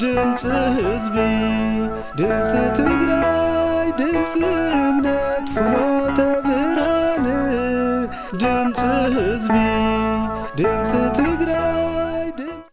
ድምፅ ህዝቢ ድምፅ ትግራይ ድምፅ እምነት ፍኖተ ብርሃን ድምፅ ህዝቢ ድምፅ ትግራይ ድምፅ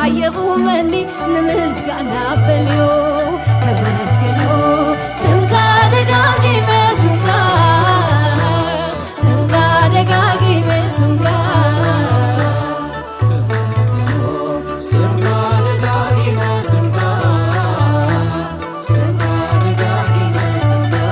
يغومني نمسكنا باليوم كمسكنو سمكا دقاقي بسمكا سمكا دقاقي بسمكا كمسكنو سمكا دقاقي بسمكا سمكا دقاقي بسمكا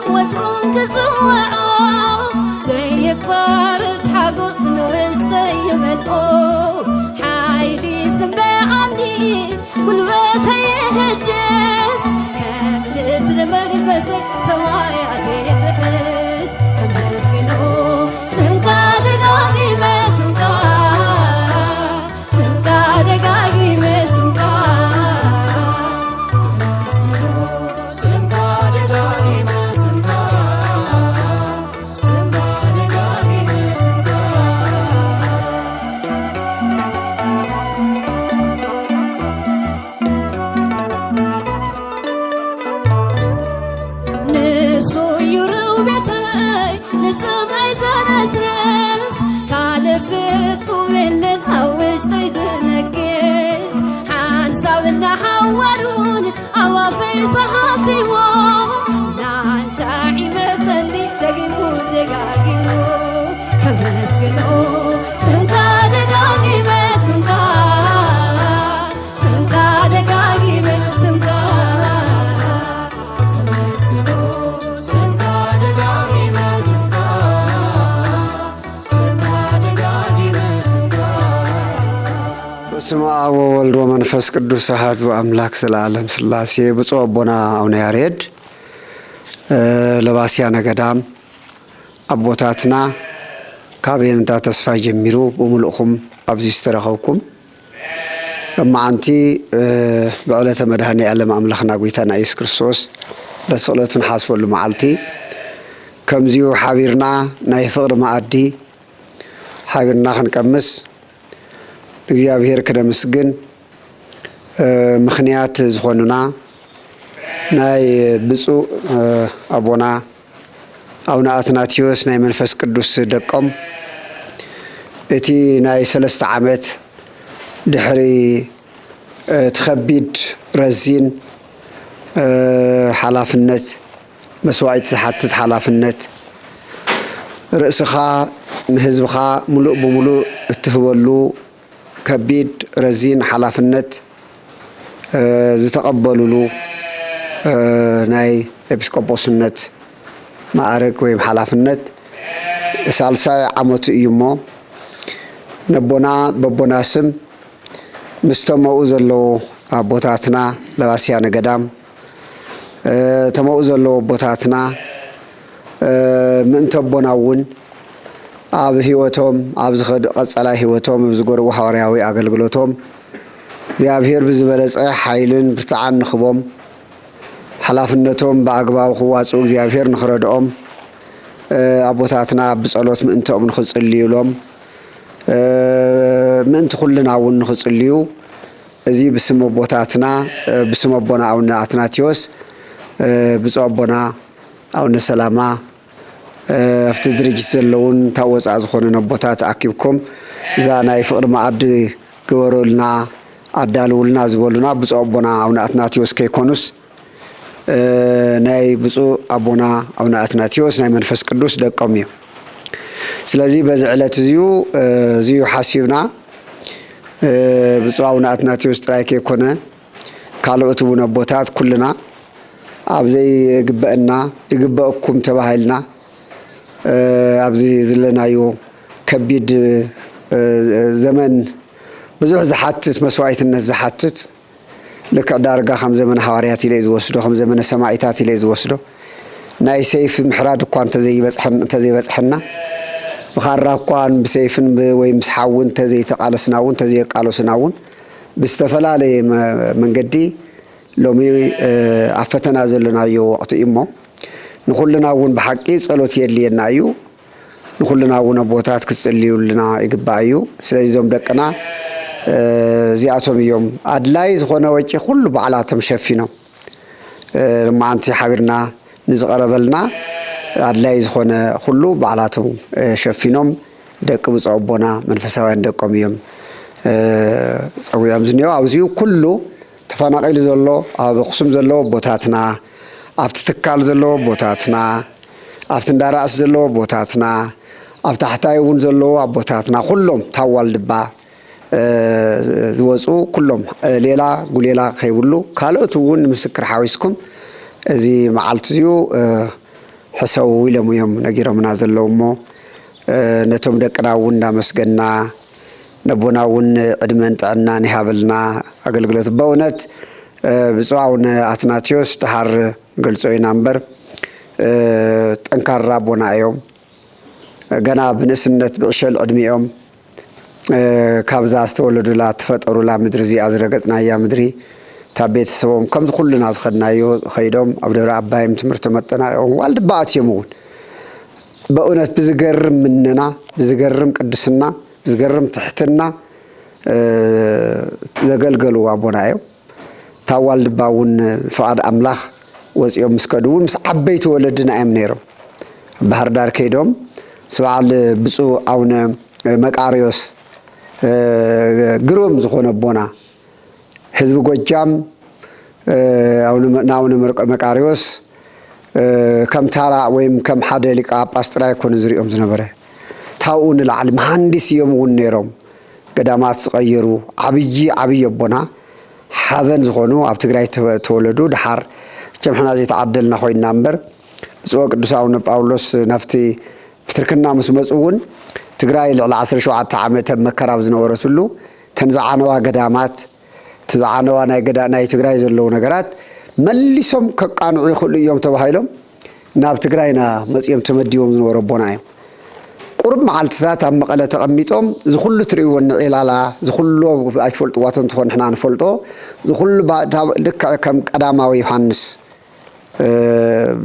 وترون كزوعو زي كبارت حقوث نوستي ملقو حايلي سنبع عندي كل بيت هيهجس كامل اسر مقفسك سواياتي تحس كمسكنو سمكا دقاقي بسمكا سمكا دقاقي بسمكا حورون أوافيت حاطمو نان شاعي مثلي دقيمو دقاقيمو كمسكنو سمكا دقاقي بسمكا سمكا دقاقي بسمكا كمسكنو سمكا دقاقي بسمكا سمكا دقاقي بسمكا بسم الله والولد ومنفس ቅዱስ አሐዱ አምላክ ዘላለም ሥላሴ ብፁዕ አቡነ አቡነ ያሬድ ለባስያነ ገዳም አቦታትና ካቤንታ ተስፋ ጀሚሩ በሙሉኹም ኣብዚ ዝተረኸብኩም እማዓንቲ በዕለተ መድኃኔ ዓለም አምላኽና ጌታና ኢየሱስ ክርስቶስ ለስቕለቱን ሓስበሉ መዓልቲ ከምዚሁ ሓቢርና ናይ ፍቕሪ መኣዲ ሓቢርና ክንቀምስ እግዚአብሔር ከደመስግን ምኽንያት ዝኾኑና ናይ ብፁዕ አቡና አቡነ አትናቴዎስ ናይ መንፈስ ቅዱስ ደቆም እቲ ናይ 3 ዓመት ድሕሪ ተኸቢድ ረዚን ሓላፍነት መስዋዕት ዝሓትት ሓላፍነት ርእስኻ ንህዝብኻ ሙሉእ ብሙሉእ እትህበሉ ከቢድ ረዚን ሓላፍነት ዝተቀበሉሉ ናይ ኤጲስቆጶስነት ማዕረግ ወይም ሓላፍነት ሳልሳይ ዓመቱ እዩ እሞ ነቦና በቦና ስም مستمعوا زلوا بوتاتنا لواسيان قدام تمعوا زلوا بوتاتنا من تبوناون أب هيوتهم أب زخد قصلا هيوتهم بزجور وحوارياوي أقلقلوتهم بيابهير بزبلس حيلن بتعن خبهم حلافنتهم بأقباو خواتسو بيابهير نخردهم أبوتاتنا بصلوت من تؤمن نخص الليلهم من تخلنا ون نخص الليو زي بسم أبوتاتنا بسم أبونا أو ناتناتيوس بصوبنا أو نسلامة افتدرج سلون تاوز عزخون أبوتات أكيبكم زانا يفقر معد قورولنا عدالولنا زبولنا بصوبنا أو ناتناتيوس كيكونوس ناي بصو أبونا أو ناتناتيوس ناي منفس قدوس دقاميو سلازي بزعلة زيو حاسيبنا بصو أو ناتناتيوس ترايكي كونه كالو اتبونا بوتات كلنا أبزي يقبئنا يقبئكم تباهلنا أبزي زلنا يو كبيد زمن بزوح زحاتت مسوايت الناس زحاتت لك دارجا خمسة من حوارياتي ليز وسدو خمسة من السماعيتاتي ليز وسدو ناي سيف محراد قوان تزي بس حنا بخارا قوان بسيف بويم سحاون تزي تقالسناون تزي قالوسناون بستفلالي من قدي لومي عفتنا زلنا يو وقت إمو نخلنا ون بحقي صلوت يلي نايو نخلنا ون بوتات كسليو لنا يقبايو سلازم دقنا زياتهم يوم أدلاي زخونا وجه كل بعلاتهم شفينا لما أنت حبرنا نزقربلنا أدلاي زخونا كله بعلاتهم شفينهم دق بصعبنا من فسوان دقهم يوم صويام زنيو عاوزيو كله تفانقيل زلو أو قسم زلو بوتاتنا أفتتكال زلو بوتاتنا أفتندارأس زلو بوتاتنا أفتحتايون زلو بوتاتنا كلهم تاول دبا زوجو كلهم ليلا قليلا خيولو قالوا تون مسكر حويسكم زي معلتزيو حسوا لهم يوم نجيرو منازل لهمو نتوم دقنا ونا مسجنا نبونا ون عدمن تعنا نهابلنا أقلقلت بونت بصعون أتناتيوس تحر قلتوي نمبر تنكر رابونا يوم جنا بنسنت بعشل عدمي يوم كابزا استولدو لا تفطروا لا مدري زي ازرقتنا يا مدري تابيت سوم كم كلنا خدنا يو خيدوم ابدر عبايم تمرت متنا والد بات يمون بأونت بزقرم مننا بزقرم قدسنا بزقرم تحتنا زقلقلوا ابونا يو تاوالد باون فعاد املاخ وزيوم مسكدون مس عبيت ولدنا امنيرو بحر دار كيدوم سبعال بصو اون مقاريوس قروم زخون بونا حزب قجام ناون مقاريوس كم تارا ويم كم حدا لك أباسترا يكون زريهم زنبره تاون العالم مهندس يوم ونيرهم قدامات غيروا عبي بونا حابن زخونو أبتقراي تولدو دحار كم حنا زي تعدلنا خوي النمبر زوج قدساون باولوس نفتي بتركنا مسمسون تقراي العصر شو عاد تعمت مكراب زنورتلو تنزعانوا قدامات تزعانوا أنا قدانا تقراي زلو نقرات مليسهم كقانعي كل يوم تبهايلهم ناب تقراينا مزيم تمديهم زنور بونايم قرب معلتات أم قلة تقميتهم زخلو تريون إلالا زخلو أشفلت واتن تكون حنا نفلتو زخلو لك كم قداماوي يوحنس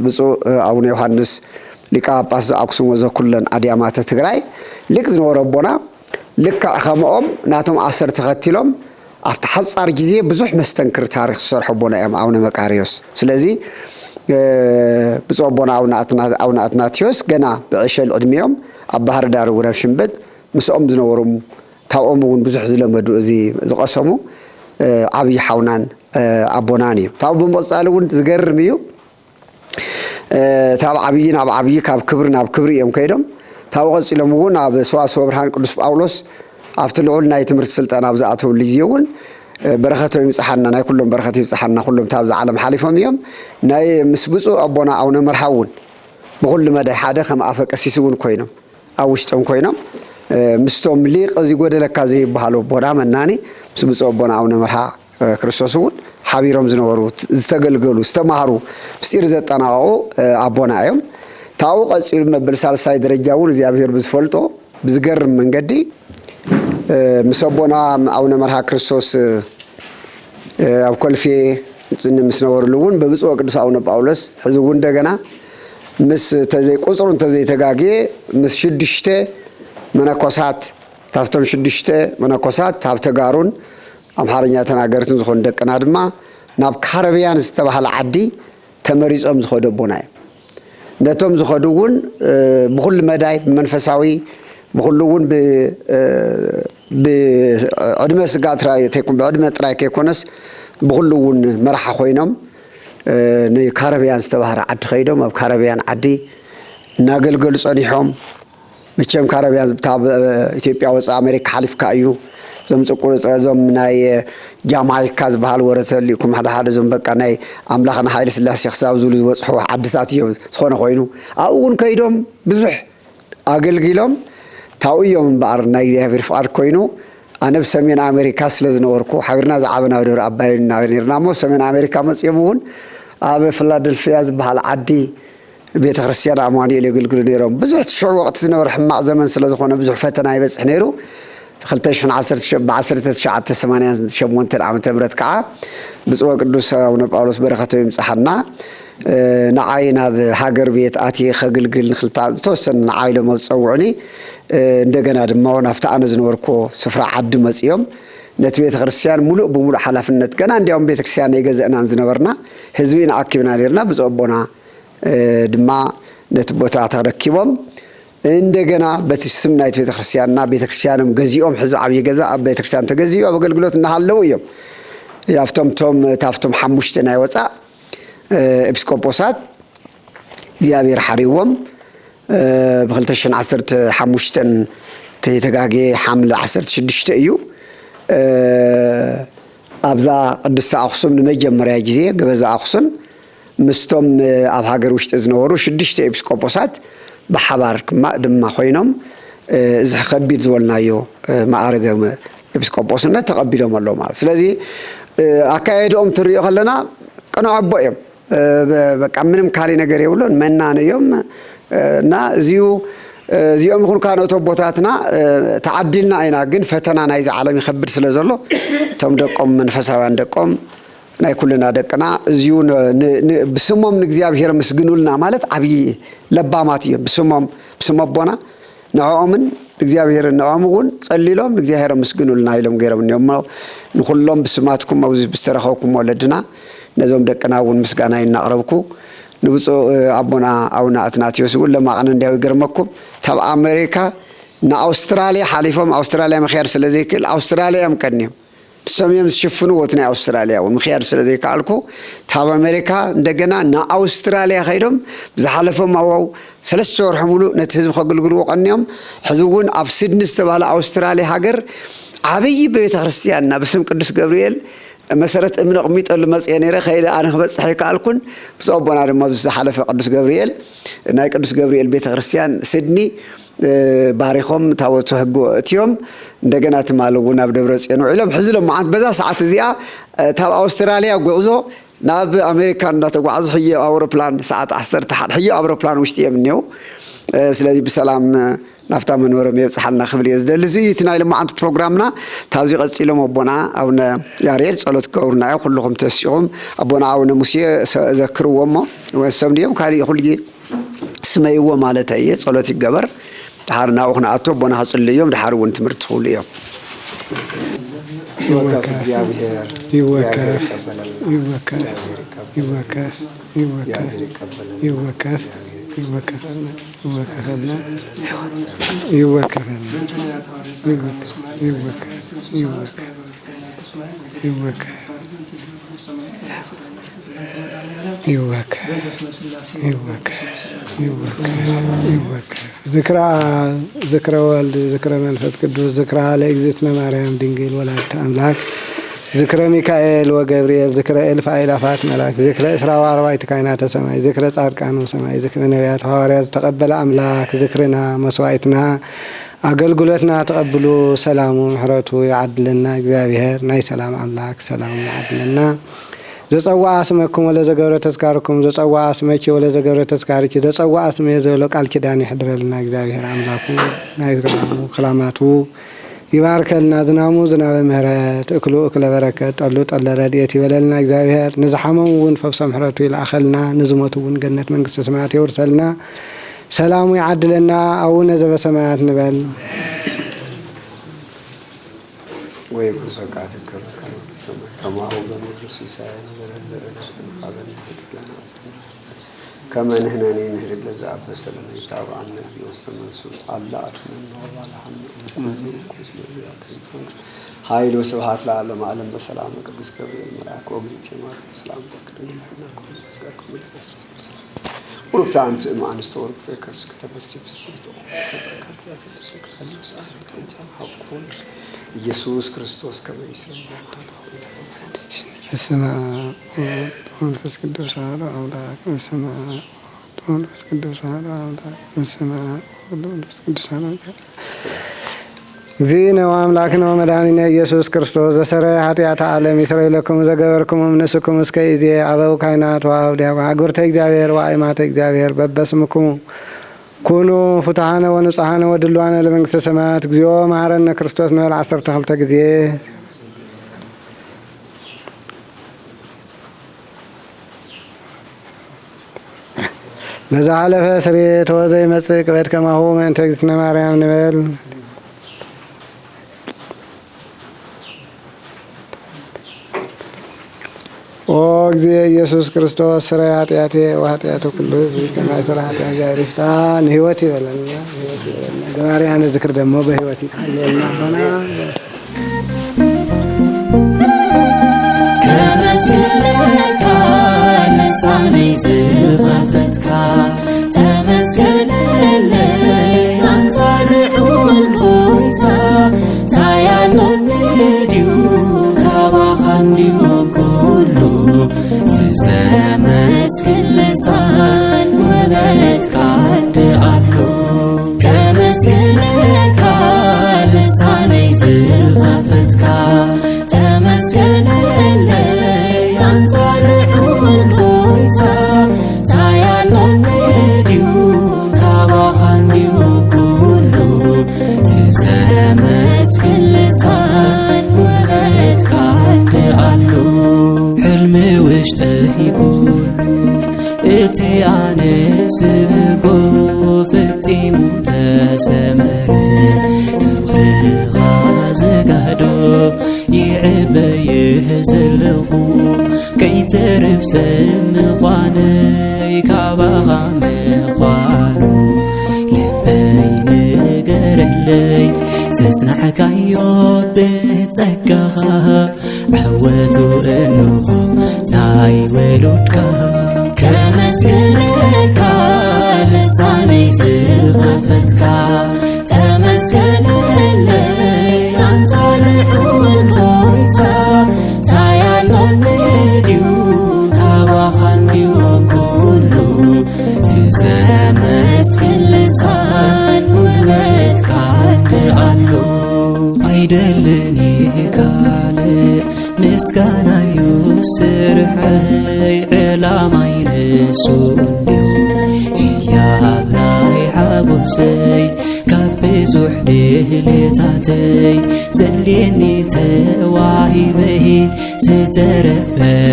بصو أون يوحنس لك باس أقسم وذا كلن أديامات تقراي لك زنور بونا لك خمام ناتهم عصر تختيلهم أفتحصار جزية بزح مستنكر تاريخ صرح بونا أم أون مقاريوس سلازي بصو بونا أون أتناتيوس جنا بعشاء العدميهم أبهر دار ورافشن بد مسؤوم زنورهم تاومون بزح زلمدو زي زقسمو عبي حونان أبوناني تاو بمصالون تزقرميو تاو عبيين كاب كبر يوم كيدم تاو غسلمون أب سواس وبرهان قدس باولوس أفتلعون يتمرت سلطان أبزعته اللي يجون برختهم يمسحنا ناي كلهم برختهم يمسحنا كلهم تابز عالم حليفهم يوم ناي مسبوسو أبونا أو نمرحون بقول مدى حدا خم أفك أسيسون كوينهم أوشتهم كوينهم مستوم ليق أزي قد لك زي بحالو بونا مناني ብፁዕ ኣቦና ኣቡነ መርሃ ክርስቶስ እውን ሓቢሮም ዝነበሩ ዝተገልገሉ ዝተማሃሩ ምስጢር ዘጠናቀቁ ኣቦና እዮም ታው ቀፂሉ መበል ሳልሳይ ደረጃ እውን እግዚአብሔር ብዝፈልጦ ብዝገርም መንገዲ ምስ ኣቦና ኣቡነ መርሃ ክርስቶስ ኣብ ኮልፌ ምስ ነበሩሉ እውን በብፁዕ ቅዱስ ኣቡነ ጳውሎስ ሕዚ እውን እንደገና ምስ ተዘይ ቁፅሩን ተዘይ ተጋግየ ምስ 6 መነኮሳት ታፍቶም 6 መነኮሳት ኣብ ተጋሩን ኣምሓርኛ ተናገርትን ዝኾኑ ደቅና ድማ ናብ ካረቢያን ዝተባሃለ ዓዲ ተመሪጾም ዝኸዱ ኣቦና እዮም ነቶም ዝኸዱ እውን ብኩሉ መዳይ ብመንፈሳዊ ብኩሉ እውን ብዕድመ ስጋ ጥራይ ተይኮን ብዕድመ ጥራይ ከይኮነስ ብኩሉ እውን መራሓ ኮይኖም ንካረቢያን ዝተባሃለ ዓዲ ኸይዶም ኣብ ካረቢያን ዓዲ እናገልገሉ ጸኒሖም መቸም ካረቢያን ኢትዮጵያ ወፃ ኣሜሪካ ሓሊፍካ እዩ ዞም ጽቁር ዞም ናይ ጃማይካ ዝበሃል ወረተ ሊኩም ሓደ ዞም በቃ ናይ ኣምላኽና ሃይለ ስላሴ ክሳብ ዝብሉ ዝወፅሑ ዓድታት እዮም ዝኾነ ኮይኑ ኣብኡ እውን ከይዶም ብዙሕ ኣገልጊሎም ታው እዮም እምበኣር ናይ እግዚኣብሔር ፍቃድ ኮይኑ ኣነ ብሰሜን ኣሜሪካ ስለ ዝነበርኩ ሓቢርና ዝዓበና ደብረ ኣባይ ነርና ሞ ሰሜን ኣሜሪካ መፅኦም እውን ኣብ ፊላደልፊያ ዝበሃል ዓዲ ቤተ ክርስቲያን ኣማኑኤል የገልግሉ ነይሮም ብዙሕ ትሽዑ ወቅቲ ዝነበረ ሕማቕ ዘመን ስለ ዝኾነ ብዙሕ ፈተና ይበፅሕ ነይሩ 1988 ዓመተ ምህረት ከዓ ብፁዕ ቅዱስ ኣቡነ ጳውሎስ በረኸቶ ይምፅሓና ንዓይ ናብ ሃገር ቤት ኣትየ ከገልግል ንክልታ ዝተወሰነ ንዓይ ኢሎም ኣብፀውዑኒ እንደገና ድማ ናብቲ ኣነ ዝነበርኮ ስፍራ ዓዲ መፅኦም ነቲ ቤተ ክርስቲያን ሙሉእ ብሙሉእ ሓላፍነት ገና እንዲያውም ቤተ ክርስቲያን የገዘእናን ዝነበርና ህዝቢ ንኣኪብና ነርና ብፁዕ ኣቦና ድማ ነቲ ቦታ ተረኪቦም እንደገና በቲ ስም ናይቲ ቤተ ክርስቲያንና ቤተ ክርስቲያንም ገዚኦም ሕዚ ዓብይ ገዛ ኣብ ቤተ ክርስቲያን ተገዚኡ ኣብ ኣገልግሎት እናሃለው እዮም ታፍቶም 5 ናይ ወፃእ ኤጲስቆጶሳት እግዚአብሔር ሓሪዎም ብ2015 ተጋጌ ሓምለ 16 እዩ ኣብዛ ቅድስቲ ኣክሱም ንመጀመርያ ግዜ ገበዛ ኣክሱም ምስቶም ኣብ ሃገር ውሽጢ ዝነበሩ 6 ኤጲስቆጶሳት بحبار ما دم ما خوينهم إذا خبيت زولنا يو ما أرجع إبسكوبوسنا تقبلهم الله مال سلذي أكيدهم تريو خلنا كانوا عبايم بكملهم كاري نجاري ولون منا يوم نا زيوم يكون كانوا توبوتاتنا تعدلنا أينا جن فتنا نايز عالم يخبر سلزلو تم دكم من فسوان دكم ناي كلنا دكنا زيون بسمم نجزياب هير مسجنولنا مالت عبي لباماتي بسمم بونا نعومن نجزياب هير نعومون صلي لهم نجزياب هير مسجنولنا يلهم غيرهم اليوم نخلهم بسماتكم موزي بسترخوكم ولدنا نزوم دكنا ونمسجنا ينقربكم نبصو أبونا أو ناتناتيوس ولا ما عنا نداوي جرمكم تبع أمريكا نا أستراليا حليفهم أستراليا مخير سلذيك أستراليا مكنيهم سميهم شفنوا وتنا أستراليا والمخير سلذيك علىكو تبع أمريكا دجنا نا أستراليا خيرهم بزحلفهم أو 3 شهور حملوا نتهزم خقلقلوا قنيهم حزون أبسد نستبال أستراليا هاجر عبي بيت خريستياننا بسم قدس جبريل مسرت من قميت المس يعني رخيل أنا بس حكي علىكم بس أبونا رمى بس حلف قدس جبريل ناي قدس جبريل بيت خريستيان سيدني باريخهم تاوتو هجو تيوم دجنا تمالونا بدبرس يعني علم حزلهم معاد بذا ساعات زيا تاو أستراليا وجوزو ناب أمريكا نتوقعز حي أوروبلان ساعات 10 تحت حي أوروبلان وشتي منيو سلذي بسلام نفتا منورم يبصحلنا خبر يزدل زيتنا لما عند برنامجنا تاوزي قصيلهم أبونا أو ياريت صلوت كورنا كلهم تسيهم أبونا أو موسى ذكروا ما وسمديهم كاري خلقي سميوا مالتي صلوت الجبر حارنا وخنا أتوب بنا حصل اليوم دحارون تمرت خول اليوم ذكرى والد ذكرى منفذ قدوس ذكرى على إجزتنا مريم دينجيل ولاد أملاك ذكرى ميكائيل وجبريل ذكرى ألف آلافات ملاك ذكرى إسراء وأربعة كائنات السماء ذكرى أركان السماء ذكرى نبيات حواريات تقبل أملاك ذكرنا مسوائتنا አገልግሎትና ተቀብሉ ሰላሙ ምሕረቱ ያድለና እግዚአብሔር ናይ ሰላም አምላክ ሰላሙ ያድለና ዘጸዋ አስመኩም ወለ ዘገብረ ተስካርኩም ዘጸዋ አስመኪ ወለ ዘገብረ ተስካርኪ ዘጸዋ አስመ ዘሎ ቃል ኪዳን ይሕድረልና እግዚአብሔር አምላኩ ናይ ሰላሙ ክላማቱ ይባርከልና ዝናሙ ዝናበ ምሕረት እክሉ እክለ በረከት ጠሉ ጠለ ረድኤት ይበለልና እግዚአብሔር ንዝሓመውን ፈብሰ ምሕረቱ ይላኸልና ንዝሞቱውን ገነት መንግስተ ሰማያት ይወርሰልና ሰላሙ ያድለና አቡነ ዘበሰማያት ንበል ወይ በሰቃት ከማሁ በመድረስ ይሳይን كما نحن نهرب لذا بسلام يتابع النبي واستمنسوا الله أتمنى والله هاي لو سبحات العالم عالم بسلام قدس كبير الملاك وبزيت يمار بسلام وربط أنت ما نستور فكرس كتب السيف السلطة يسوع كريستوس كما يسلم السماء والمنفس قدوس على أولاك السماء والمنفس قدوس على أولاك السماء والمنفس قدوس على أولاك زينا وأملاكنا ومداننا يسوع كريستوس سرى حتى عالم يسرى لكم زجبركم ومنسكم اسكيزي أبو كائنات وأوديا وعقرت إجابير وأيمات إجابير ببسمكم كونوا فتحنا ونصحنا ودلوانا لمنكس السماوات جزيو معرنا كريستوس نول عصر تخلت جزيه لزعل فسريت وزي مسك بيت كما هو من تجسنا مريم نبل وجزي يسوع كريستوس سريات ياتي وهاتياتو كله كما سريات جاريفتان هيوتي ولنا جماري أنا ذكر دمه بهيوتي حللنا هنا كمسكنك لساني زغفتك تمسكن لي أنت لعول قويتا تايالون نديو كابخانديو كله تزمسكن لسان وبتك عند قلو كمسكنك لساني زغفتك تمسكن لي أنت لعول قويتا تايالون نديو كابخانديو كله تزمسكن لسان وبتك عند قلو حلمي واشتهي كله اتي عنيس بقو فتيمو تسمرن غازقادو يعبي يهزلخو كي تعرف سمخواني كابغا مخوانو لبين قرلي سسنحك عيوب بتسكخا عواتو انو ناي ولودكا كمسكنك لساني زغفتك تمسكن لي أنت لعول قويتا تايالون نديو كابخانديو كله تزمسكن لسان وبتك عند قلو عيدلني كالي مسكانا يسرحي علامة ينسونيو يابلاي حاقوسي كابيزو حديلتاتي زليني تواهبه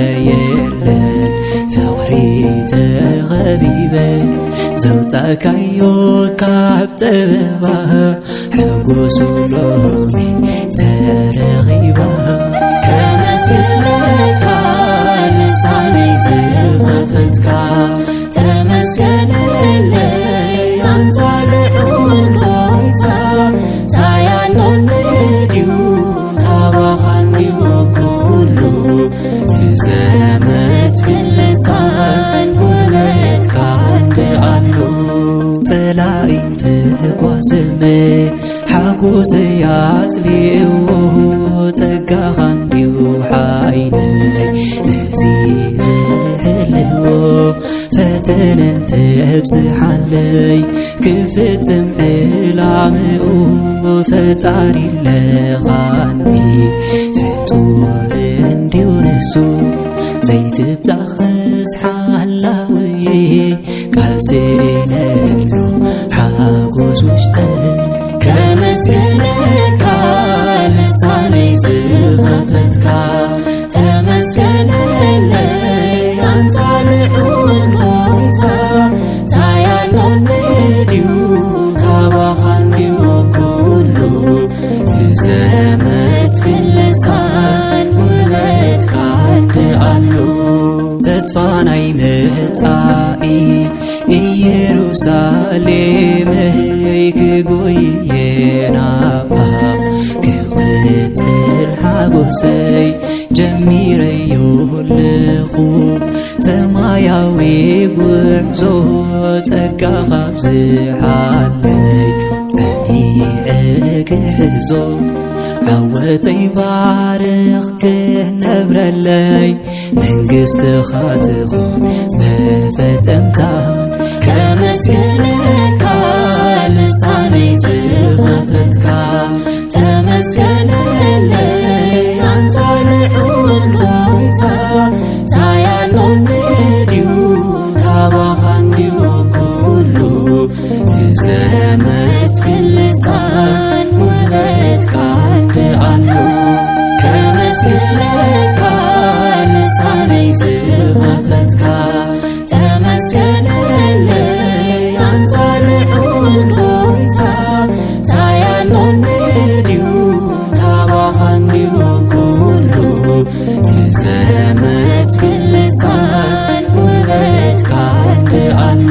سترفايلن فوريت غبيبه زوتك أيو كاب تببها حقوسو لومي ترغيبها كمسكنك لساني زغفتك تمسكن لي أنت لعول قويتا تايالون نديو كابخانديو كله تزمسكن لسان وبتك عند قلو طلعين تقوازمي حقوسي يعزليو تقاخانديو حايني نزيز حلو ፈተነን ተብዝሓለይ ክፍጽም ዕላምኡ ፈጣሪ ለኻኒ ፍጡር እንዲው ንሱ ዘይትጣኸስ ሓላውዬ ቃል ስእነሉ ሓጎስ ውሽጠይ ከመስገነካ ልሳነይ ዝኸፈትካ ተመስገነለይ አንታ ልዑል ጎይታ ታያሎን ድዩ ካባኻ እንዲሁ ኩሉ ትዘመስግን ልሳን ውበትካ እንድኣሉ ተስፋ ናይ መጻኢ ኢየሩሳሌመይ ክጎይየ ናብኣ ክቕጽል ሓጎሰይ ጀሚረዮ ኣለኹ ሰማያዊ ጉዕዞ ጸጋኻ ብዝሓለይ ጸኒዐ ክሕዞ ዓወተይ ባርኽ ክነብረለይ መንግሥትኻ ትኹን መፈጸምታ ከመስገነካ ልሳነይ ዝኸፈትካ ተመስገነለይ አንታ ልዑል ጎይታ ታያሎን ድዩ ካባኻ እንዲሁ ኩሉ ትዘመስግን ልሳን ውበትካ እንድኣሉ ከመስገነካ ልሳነይ ዝኸፈትካ ተመስገነለይ አንታ ልዑል ጎይታ ታያሎን ድዩ ካባኻ እንዲሁ ኩሉ ትዘመስግን ልሳን ውበትካ እንድኣሉ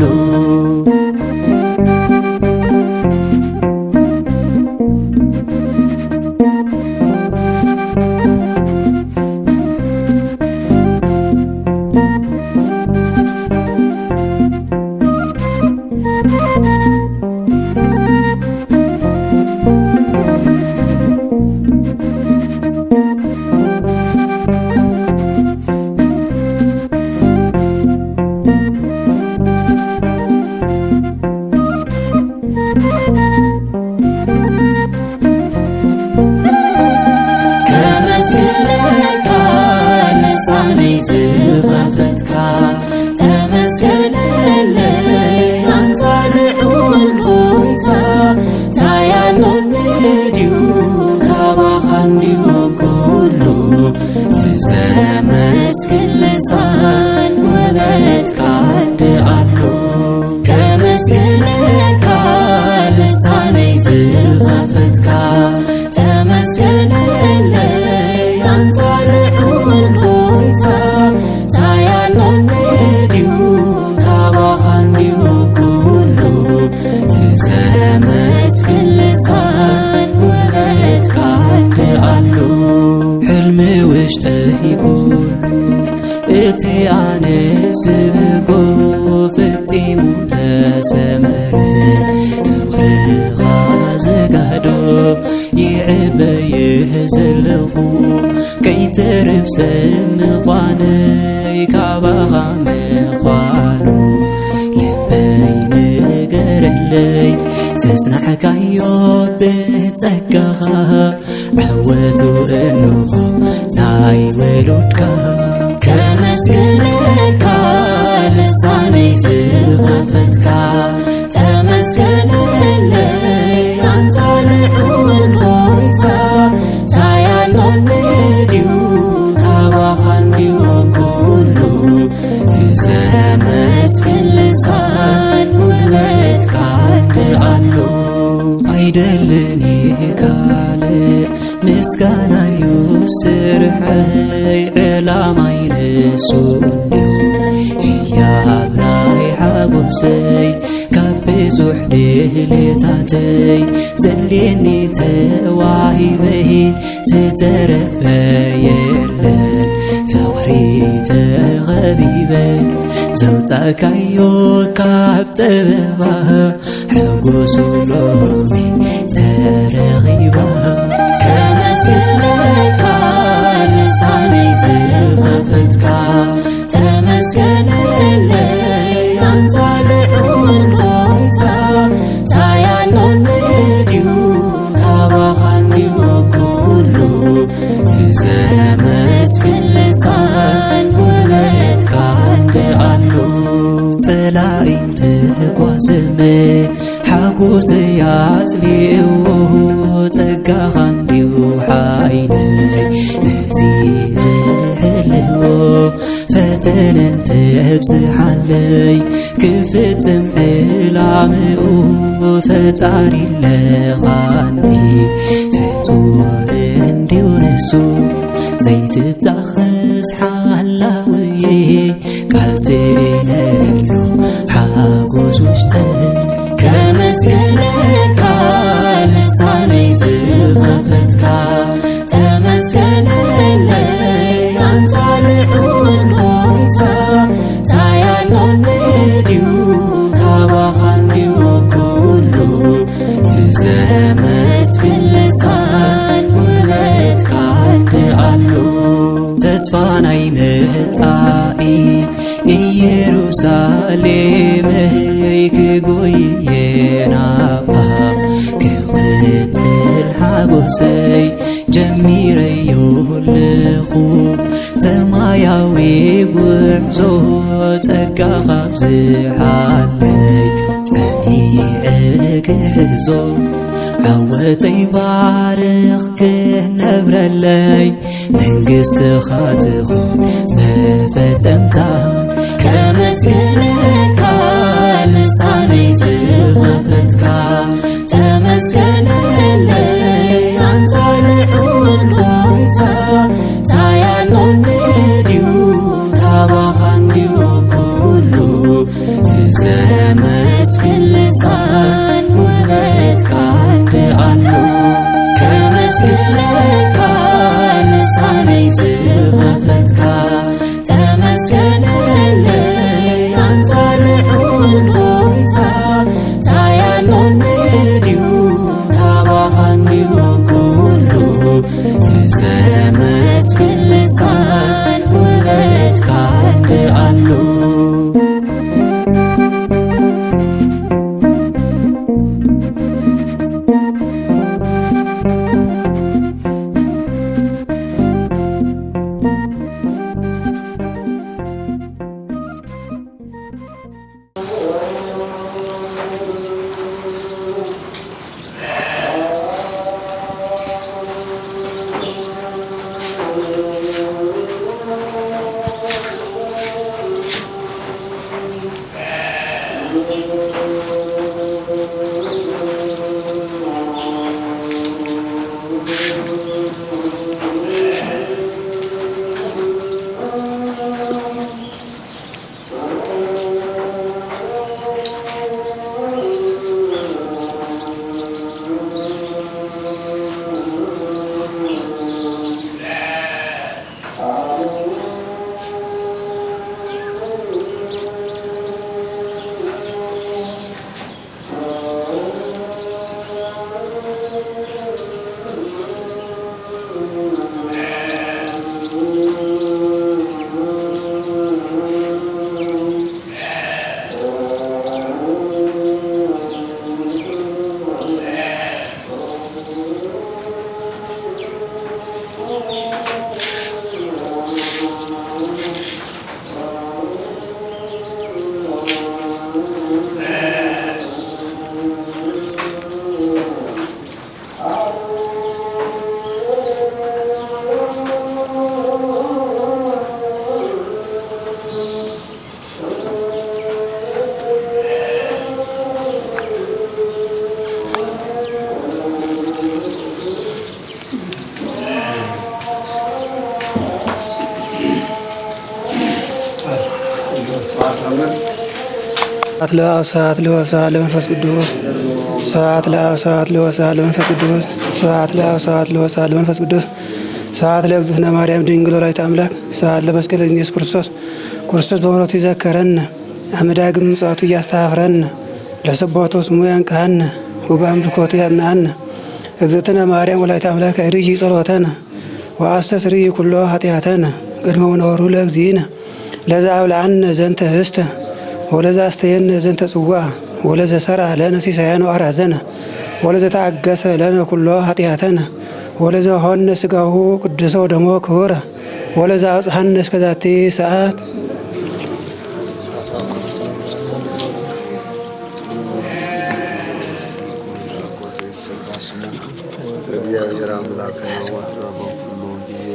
ከመስገነካ ልሳነይ ዝኸፈትካ ተመስገነለይ አንታ ልዑል ጎይታ ታያሎን ድዩ ካባኻ እንዲሁ ኩሉ ትዘመስግን ልሳን ውበትካ እንድኣሉ ከመስገነካ ልሳነይ ዝኸፈትካ ተመስገነለይ አንታ ልዑል ጎይታ ታያሎን ድዩ ካባኻ እንዲሁ ኩሉ ትዘመስግን ልሳን ውበትካ እንድኣሉ ሕልሚ ውሽጠይ ኩሉ እቲ ኣነ ስብጎ ፍጺሙ ተሰመረ ፍቕርኻ ዘጋዶ ይዕበይህ ዘለኹ ከይትርፍ ሰብ ምዃነይ ካባኻ ምዃኑ ልበይ ንገረለይ ዘጽናሕካዮ ብጸጋኻ ዓወቱ እንሆ ናይ ውሉድካ ከመስገነካ ልሳነይ ዝኸፈትካ ተመስገነለይ አንታ ልዑል ጎይታ ታያሎን ድዩ ካባኻ እንዲሁ ኩሉ ትዘመስግን ልሳን ውበትካ እንድኣሉ አይደልን ካልእ ምስጋናዩ ስርሐይ ዕላማይ ንሱ እንዲሁ ህያብ ናይ ሓጎሰይ ካብ ብዙሕ ድሌታተይ ዘልየኒ ተዋሂበይ ዝተረፈ የለን ፍቕሪ ተኸቢበ ዘውፃእካዮ ካብ ፀበባ ሕጉሱ ሎሚ ተረኺባ ከመስገነካ ልሳነይ ዝኸፈትካ ተመስገነለይ መስቀል ልሳን ውበት ካንድ አሉ ጥላይን ትጓዝመ ሓጎስ ያጽልዎ ጸጋኻ እንዲሁ ሓይለይ ነዚ ዝሕልዎ ፈተነን ትብዝሓለይ ክፍጽም ዕላምኡ ፈጣሪ ለኻኒ ፍጡር እንዲሁ ንሱ ዘይትዛኸስ ሓላውዬ ቃል ዘይነሉ ሓጎስ ውሽጠይ ከመስገነካ ልሳነይ ዝኸፈትካ ተመስገነለይ አንታ ልዑል ጎይታ ታያሎን ድዩ ካባኻ እንዲሁ ኩሉ ትዘመስግን ልሳን ውበት ካንድ አሉ ተስፋ ናይ መጻኢ ኢየሩሳሌመይ ክጎይየናባ ክቕጽል ሓጎሰይ ጀሚረዮ ኣለኹ ሰማያዊ ጉዕዞ ጸጋኻ ብዝሓለይ ጸኒዐ ክሕዞ ዓወተይ ባርኽ ክነብረለይ መንግሥትኻ ትኹን መፈጸምታ ከመስገነካ ልሳነይ ዝኸፈትካ ተመስገነለይ አንታ ልዑል ጎይታ ታያሎን ድዩ ካባኻ እንዲሁ ኩሉ ትዘመስግን ልሳን ውበት ካንድ አሉ ከመስገነካ ልሳነይ ዝኸፈትካ ተመስገነለይ አንታ ልዑል ጎይታ ታያሎን ድዩ ካባኻ እንዲሁ ኩሉ ትዘመስግን ልሳን ውበት ካንድ አሉ ሰዓት ለወሰዓት ለመንፈስ ቅዱስ ሰዓት ለወሰዓት ለመንፈስ ቅዱስ ሰዓት ለወሰዓት ለመንፈስ ቅዱስ ሰዓት ለእግዝእትነ ማርያም ድንግል ወላዲተ አምላክ ሰዓት ለመስቀል ኢየሱስ ክርስቶስ በምሕረቱ ይዘከረን አመዳግም ምጽአቱ እያስተፋፍረን ለሰቦቱ ስሙ ያንቃን ወበአምልኮቱ ያናን እግዝእትነ ማርያም ወላዲተ አምላክ አይርይ ጸሎተነ ወአስተስሪ ኩሎ ኃጢአተነ ቅድመ ወነወሩ ለእግዚእነ ለዛ አብልዐነ ዘንተ ህስተ ወለዛ አስተየነ ዘንተ ጽዋ ወለዘ ሰርዐ ለነ ሲሳየነ ወአርአዘነ ወለዘ ተአገሰ ለነ ኩሎ ኃጢአተነ ወለዛ ሆነ ስጋሁ ቅዱሰ ወደሞ ክቡረ ወለዛ አጽሐነ እስከ ዛቲ ሰዓት እግዚአብሔር አምላክ በኩሉ ጊዜ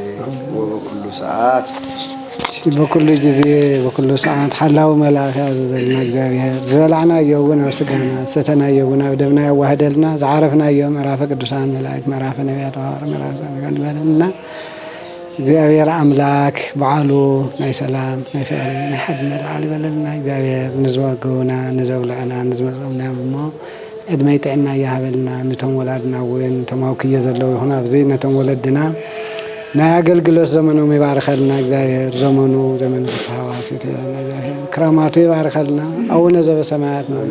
ወበኩሉ ሰዓት በኩሉ ጊዜ በኩሉ ሰዓት ሓላዊ መልአክ ያዘዘልና እግዚአብሔር ዝበላዕናዮ እውን ኣብ ስጋና ዝተናዮ እውን ኣብ ደምና ያዋህደልና ዝዓረፍናዮ ምዕራፈ ቅዱሳን መላእክት ምዕራፈ ነቢያት ሐዋርያት ምዕራፈ ጻድቃን በለና እግዚአብሔር አምላክ በዓሉ ናይ ሰላም ናይ ፍቅሪ ናይ ሓድነት በዓል ይበለልና እግዚአብሔር ንዝወርገውና ንዘብልዕና ንዝመፀምና እሞ ዕድመይ ጥዕና ይሃበልና ነቶም ወላድና እውን ተማውክየ ዘለው ይኹኑ ኣብዚ ነቶም ወለድና ናይ አገልግሎት ዘመኖም ይባርከልና እግዚአብሔር ዘመኑ ዘመን ፍስሐዋት ይበለና እግዚአብሔር ክራማቱ ይባርከልና አቡነ ዘበሰማያት ነው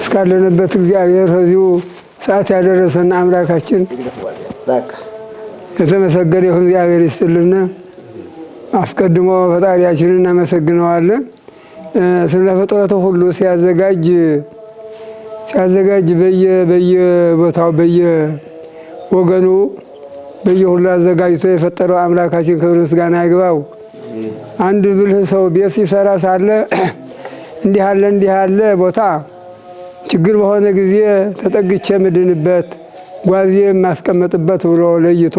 እስካለንበት እግዚአብሔር ከዚሁ ሰዓት ያደረሰን አምላካችን የተመሰገነ ይሁን። እግዚአብሔር ይስጥልን። አስቀድሞ ፈጣሪያችንን እናመሰግነዋለን። ስለ ፍጥረቱ ሁሉ ሲያዘጋጅ በየቦታው በየወገኑ በየሁሉ አዘጋጅቶ የፈጠረው አምላካችን ክብር ምስጋና ይግባው። አንድ ብልህ ሰው ቤት ሲሰራ ሳለ እንዲህ ያለ ቦታ ችግር በሆነ ጊዜ ተጠግቼ ምድንበት ጓዜ የማስቀመጥበት ብሎ ለይቶ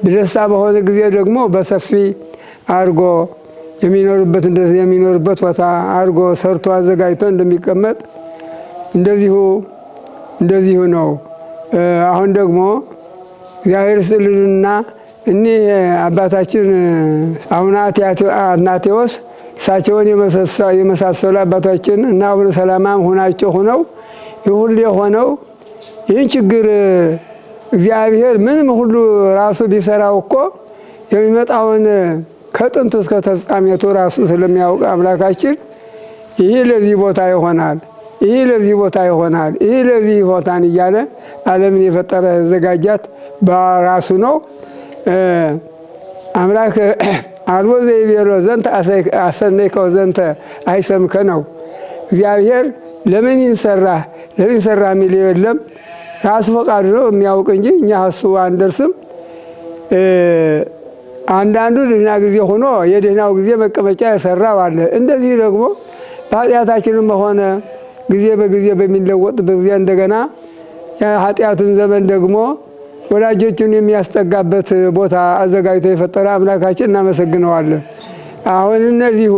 በደስታ በሆነ ጊዜ ደግሞ በሰፊ አርጎ የሚኖርበት ቦታ አርጎ ሰርቶ አዘጋጅቶ እንደሚቀመጥ እንደዚሁ ነው። አሁን ደግሞ እግዚአብሔር ይስጥልንና እኒህ አባታችን አቡነ አትናቴዎስ እሳቸውን የመሳሰሉ አባታችን እና አቡነ ሰላማም ሆነው ይሁሉ የሆነው ይህን ችግር እግዚአብሔር ምንም ሁሉ ራሱ ቢሰራው እኮ የሚመጣውን ከጥንት እስከ ተፍጻሜቱ ራሱ ስለሚያውቅ አምላካችን ይህ ለዚህ ቦታ ይሆናል፣ ይህ ለዚህ ቦታ ይሆናል፣ ይህ ለዚህ ቦታን እያለ ዓለምን የፈጠረ ዘጋጃት በራሱ ነው። አምላክ አልቦ ዘይቤሎ ዘንተ አሰነይከው ዘንተ አይሰምከ ነው። እግዚአብሔር ለምን ይንሰራህ ለምን ሰራ የሚል የለም። ራሱ ፈቃዱ ነው የሚያውቅ እንጂ እኛ እሱ አንደርስም። አንዳንዱ ድህና ጊዜ ሆኖ የድህናው ጊዜ መቀመጫ የሰራው አለ። እንደዚህ ደግሞ በኃጢአታችንም ሆነ ጊዜ በጊዜ በሚለወጥበት ጊዜ እንደገና የኃጢአቱን ዘመን ደግሞ ወላጆቹን የሚያስጠጋበት ቦታ አዘጋጅቶ የፈጠረ አምላካችን እናመሰግነዋለን። አሁን እነዚሁ